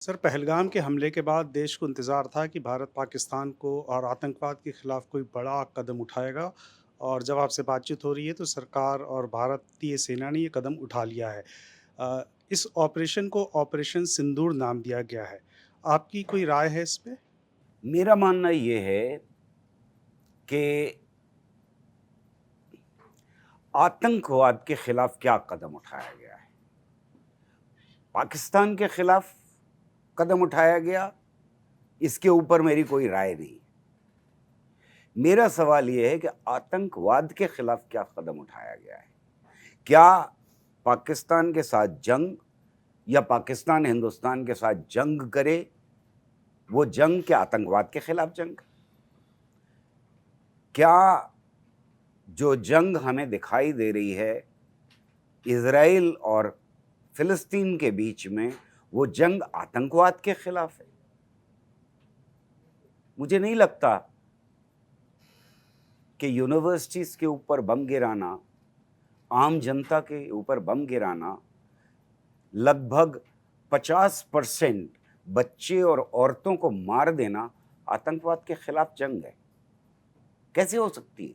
Sir, Pahalgam के हमले के बाद देश को इंतज़ार था कि भारत पाकिस्तान को और आतंकवाद के खिलाफ कोई बड़ा कदम उठाएगा। और जब आपसे बातचीत हो रही है तो सरकार और भारतीय सेना ने ये कदम उठा लिया है। इस ऑपरेशन को ऑपरेशन सिंदूर नाम दिया गया है। आपकी कोई राय है इस पे? मेरा मानना ये है कि आतंकवाद के खिलाफ क्या कदम उठाया गया है। पाकिस्तान के खिलाफ कदम उठाया गया, इसके ऊपर मेरी कोई राय नहीं। मेरा सवाल यह है कि आतंकवाद के खिलाफ क्या कदम उठाया गया है। क्या पाकिस्तान के साथ जंग या पाकिस्तान हिंदुस्तान के साथ जंग करे, वो जंग क्या आतंकवाद के खिलाफ जंग? क्या जो जंग हमें दिखाई दे रही है इजराइल और फिलिस्तीन के बीच में, वो जंग आतंकवाद के खिलाफ है? मुझे नहीं लगता कि यूनिवर्सिटीज के ऊपर बम गिराना, आम जनता के ऊपर बम गिराना, लगभग 50% बच्चे और औरतों को मार देना आतंकवाद के खिलाफ जंग है। कैसे हो सकती है?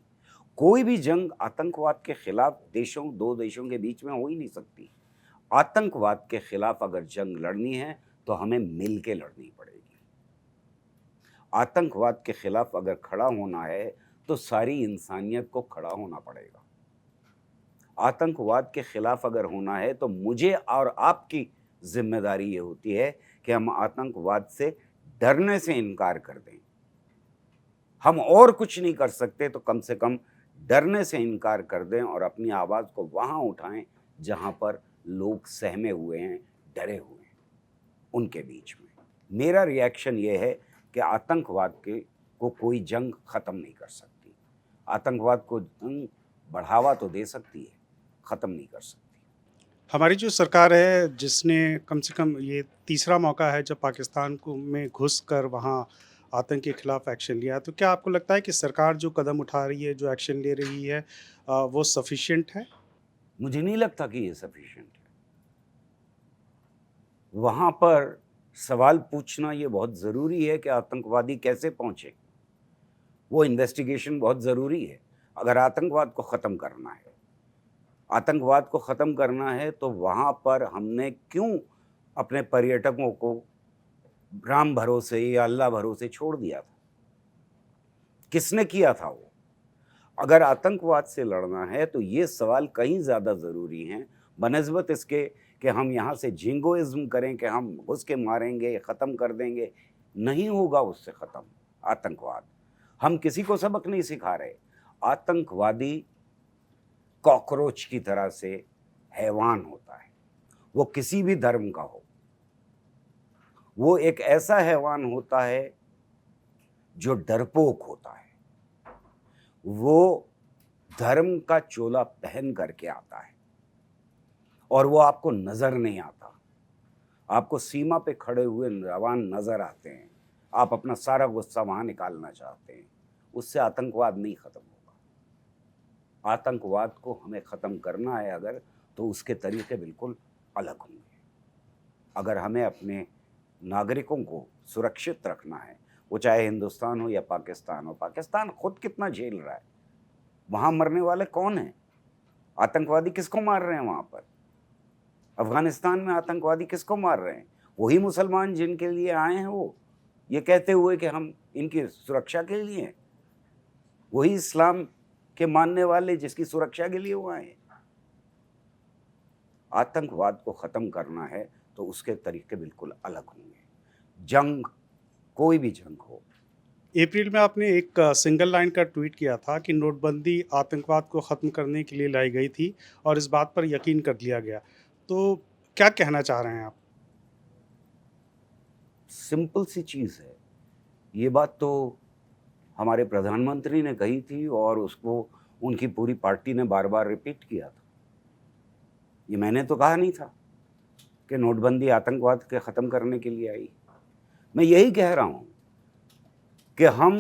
कोई भी जंग आतंकवाद के खिलाफ दो देशों के बीच में हो ही नहीं सकती। आतंकवाद के खिलाफ अगर जंग लड़नी है तो हमें मिल के लड़नी पड़ेगी। आतंकवाद के खिलाफ अगर खड़ा होना है तो सारी इंसानियत को खड़ा होना पड़ेगा। आतंकवाद के खिलाफ अगर होना है तो मुझे और आपकी जिम्मेदारी ये होती है कि हम आतंकवाद से डरने से इनकार कर दें। हम और कुछ नहीं कर सकते तो कम से कम डरने से इनकार कर दें और अपनी आवाज़ को वहाँ उठाएं जहाँ पर लोग सहमे हुए हैं, डरे हुए हैं, उनके बीच में। मेरा रिएक्शन ये है कि आतंकवाद को कोई जंग ख़त्म नहीं कर सकती। आतंकवाद को जंग बढ़ावा तो दे सकती है, ख़त्म नहीं कर सकती। हमारी जो सरकार है जिसने कम से कम ये तीसरा मौका है जब पाकिस्तान को में घुसकर वहाँ आतंक के खिलाफ एक्शन लिया। तो क्या आपको लगता है कि सरकार जो कदम उठा रही है, जो एक्शन ले रही है वो सफिशिएंट है? मुझे नहीं लगता कि ये सफिशिएंट है। वहाँ पर सवाल पूछना ये बहुत ज़रूरी है कि आतंकवादी कैसे पहुँचे। वो इन्वेस्टिगेशन बहुत ज़रूरी है। अगर आतंकवाद को ख़त्म करना है, आतंकवाद को ख़त्म करना है तो वहाँ पर हमने क्यों अपने पर्यटकों को राम भरोसे या अल्लाह भरोसे छोड़ दिया था? किसने किया था वो? अगर आतंकवाद से लड़ना है तो ये सवाल कहीं ज़्यादा ज़रूरी हैं बनिस्बत इसके कि हम यहाँ से जिंगोइज़्म करें कि हम घुस के मारेंगे, ख़त्म कर देंगे। नहीं होगा उससे ख़त्म आतंकवाद। हम किसी को सबक नहीं सिखा रहे। आतंकवादी कॉकरोच की तरह से हैवान होता है, वो किसी भी धर्म का हो। वो एक ऐसा हैवान होता है जो डरपोक होता है। वो धर्म का चोला पहन करके आता है और वो आपको नज़र नहीं आता। आपको सीमा पे खड़े हुए जवान नज़र आते हैं। आप अपना सारा गुस्सा वहाँ निकालना चाहते हैं। उससे आतंकवाद नहीं ख़त्म होगा। आतंकवाद को हमें ख़त्म करना है अगर, तो उसके तरीके बिल्कुल अलग होंगे। अगर हमें अपने नागरिकों को सुरक्षित रखना है, वो चाहे हिंदुस्तान हो या पाकिस्तान हो। पाकिस्तान खुद कितना झेल रहा है, वहाँ मरने वाले कौन हैं? आतंकवादी किसको मार रहे हैं वहाँ पर? अफ़गानिस्तान में आतंकवादी किसको मार रहे हैं? वही मुसलमान जिनके लिए आए हैं वो, ये कहते हुए कि हम इनकी सुरक्षा के लिए हैं। वही इस्लाम के मानने वाले जिसकी सुरक्षा के लिए वो आए हैं। आतंकवाद को ख़त्म करना है तो उसके तरीके बिल्कुल अलग होंगे। जंग, कोई भी जंग हो। अप्रैल में आपने एक सिंगल लाइन का ट्वीट किया था कि नोटबंदी आतंकवाद को ख़त्म करने के लिए लाई गई थी और इस बात पर यकीन कर लिया गया। तो क्या कहना चाह रहे हैं आप? सिंपल सी चीज़ है। ये बात तो हमारे प्रधानमंत्री ने कही थी और उसको उनकी पूरी पार्टी ने बार-बार रिपीट किया था। ये मैंने तो कहा नहीं था कि नोटबंदी आतंकवाद के ख़त्म करने के लिए आई। मैं यही कह रहा हूँ कि हम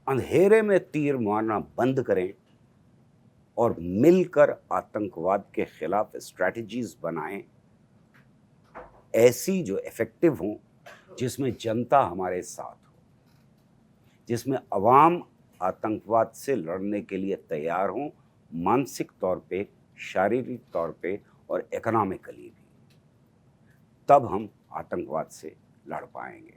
अंधेरे में तीर मारना बंद करें और मिलकर आतंकवाद के खिलाफ स्ट्रैटेजीज बनाएं, ऐसी जो इफ़ेक्टिव हों जिसमें जनता हमारे साथ हो, जिसमें अवाम आतंकवाद से लड़ने के लिए तैयार हों, मानसिक तौर पे, शारीरिक तौर पे और इकोनॉमिकली भी, तब हम आतंकवाद से लड़ पाएंगे।